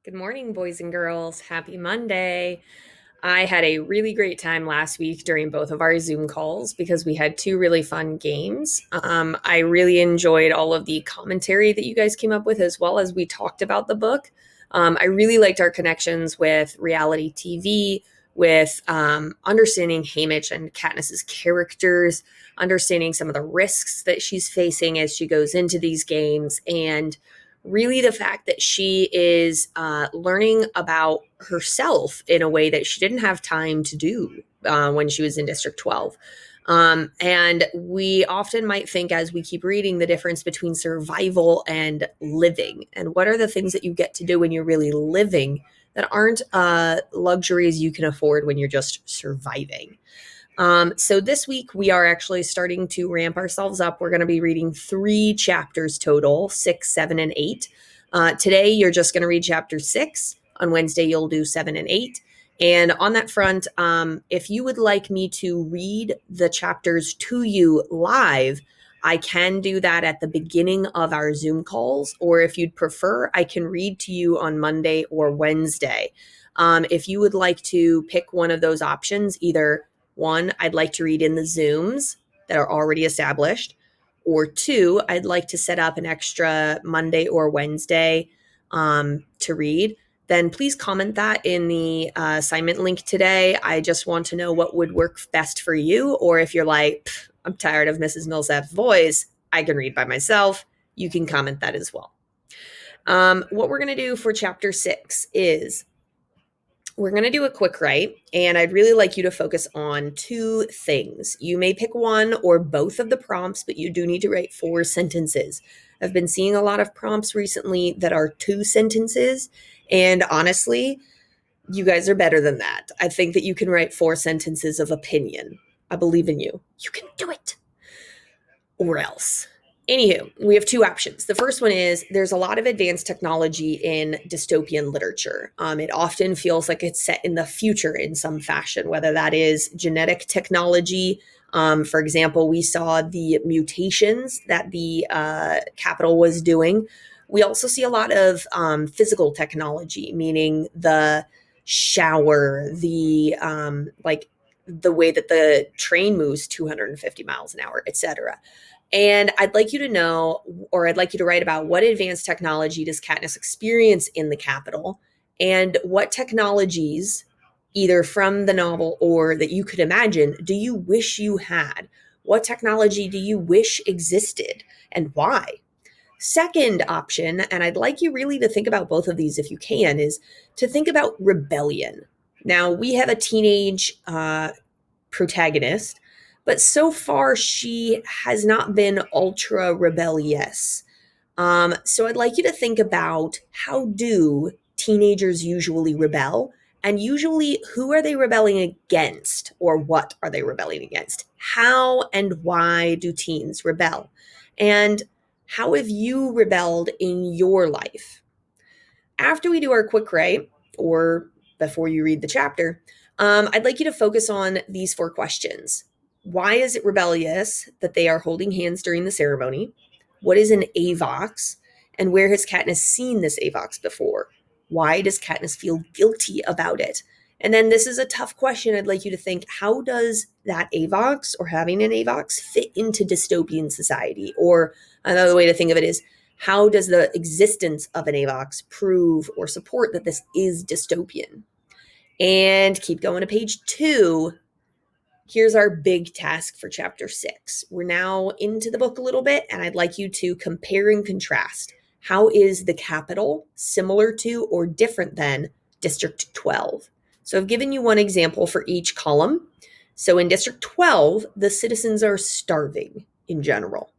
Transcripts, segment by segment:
Good morning, boys and girls. Happy Monday. I had a really great time last week during both of our Zoom calls because we had two really fun games. I really enjoyed all of the commentary that you guys came up with, as well as we talked about the book. I really liked our connections with reality TV, with understanding Haymitch and Katniss's characters, understanding some of the risks that she's facing as she goes into these games, and really the fact that she is learning about herself in a way that she didn't have time to do when she was in District 12. And we often might think as we keep reading the difference between survival and living, and what are the things that you get to do when you're really living that aren't luxuries you can afford when you're just surviving. So this week we are actually starting to ramp ourselves up. We're going to be reading 3 chapters total, 6, 7, and 8. Today you're just going to read chapter 6. On Wednesday you'll do 7 and 8. And on that front, if you would like me to read the chapters to you live, I can do that at the beginning of our Zoom calls, or if you'd prefer, I can read to you on Monday or Wednesday. If you would like to pick one of those options, either one, I'd like to read in the Zooms that are already established, or two, I'd like to set up an extra Monday or Wednesday to read, then please comment that in the assignment link today. I just want to know what would work best for you. Or if you're like, I'm tired of Mrs. Millsap's voice, I can read by myself, you can comment that as well. What we're going to do for chapter 6 is we're going to do a quick write, and I'd really like you to focus on 2 things. You may pick one or both of the prompts, but you do need to write 4 sentences. I've been seeing a lot of prompts recently that are 2 sentences, and honestly, you guys are better than that. I think that you can write 4 sentences of opinion. I believe in you. You can do it. Or else. Anywho, we have 2 options. The first one is there's a lot of advanced technology in dystopian literature. It often feels like it's set in the future in some fashion, whether that is genetic technology. For example, we saw the mutations that the Capitol was doing. We also see a lot of physical technology, meaning the shower, the the way that the train moves 250 miles an hour, etc. And I'd like you to know, or I'd like you to write about what advanced technology does Katniss experience in the Capitol, and what technologies, either from the novel or that you could imagine, do you wish you had? What technology do you wish existed, and why? Second option, and I'd like you really to think about both of these if you can, is to think about rebellion. Now, we have a teenage protagonist, but so far she has not been ultra rebellious. So I'd like you to think about, how do teenagers usually rebel? And usually, who are they rebelling against, or what are they rebelling against? How and why do teens rebel? And how have you rebelled in your life? After we do our quick write, or before you read the chapter, I'd like you to focus on these 4 questions. Why is it rebellious that they are holding hands during the ceremony? What is an Avox? And where has Katniss seen this Avox before? Why does Katniss feel guilty about it? And then this is a tough question. I'd like you to think, how does that Avox, or having an Avox, fit into dystopian society? Or another way to think of it is, how does the existence of an Avox prove or support that this is dystopian? And keep going to page 2. Here's our big task for chapter 6. We're now into the book a little bit, and I'd like you to compare and contrast. How is the Capitol similar to or different than District 12? So I've given you one example for each column. So in District 12, the citizens are starving in general.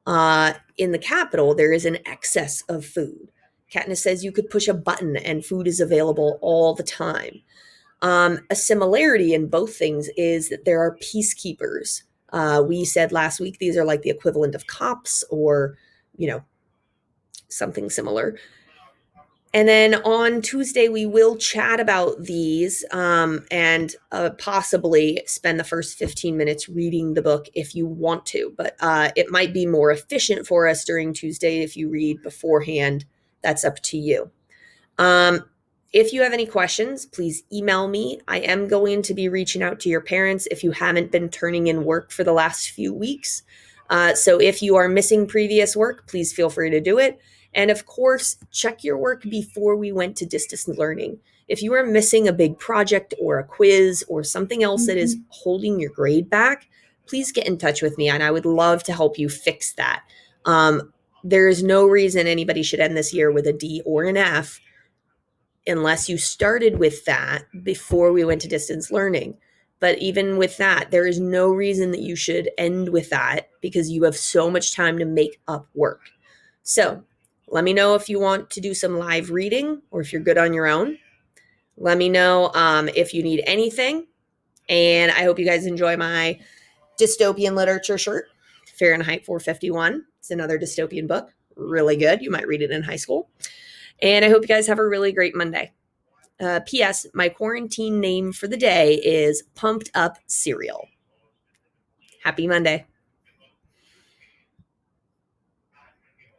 In the Capitol, there is an excess of food. Katniss says you could push a button and food is available all the time. A similarity in both things is that there are peacekeepers. We said last week these are like the equivalent of cops, or, something similar. And then on Tuesday, we will chat about these and possibly spend the first 15 minutes reading the book if you want to. But it might be more efficient for us during Tuesday if you read beforehand. That's up to you. Um, if you have any questions, please email me. I am going to be reaching out to your parents if you haven't been turning in work for the last few weeks. So if you are missing previous work, please feel free to do it. And of course, check your work before we went to distance learning. If you are missing a big project or a quiz or something else that is holding your grade back, please get in touch with me and I would love to help you fix that. There is no reason anybody should end this year with a D or an F unless you started with that before we went to distance learning. But even with that, there is no reason that you should end with that because you have so much time to make up work. So let me know if you want to do some live reading or if you're good on your own. Let me know if you need anything. And I hope you guys enjoy my dystopian literature shirt, Fahrenheit 451. It's another dystopian book. Really good. You might read it in high school. And I hope you guys have a really great Monday. P.S. My quarantine name for the day is Pumped Up Cereal. Happy Monday.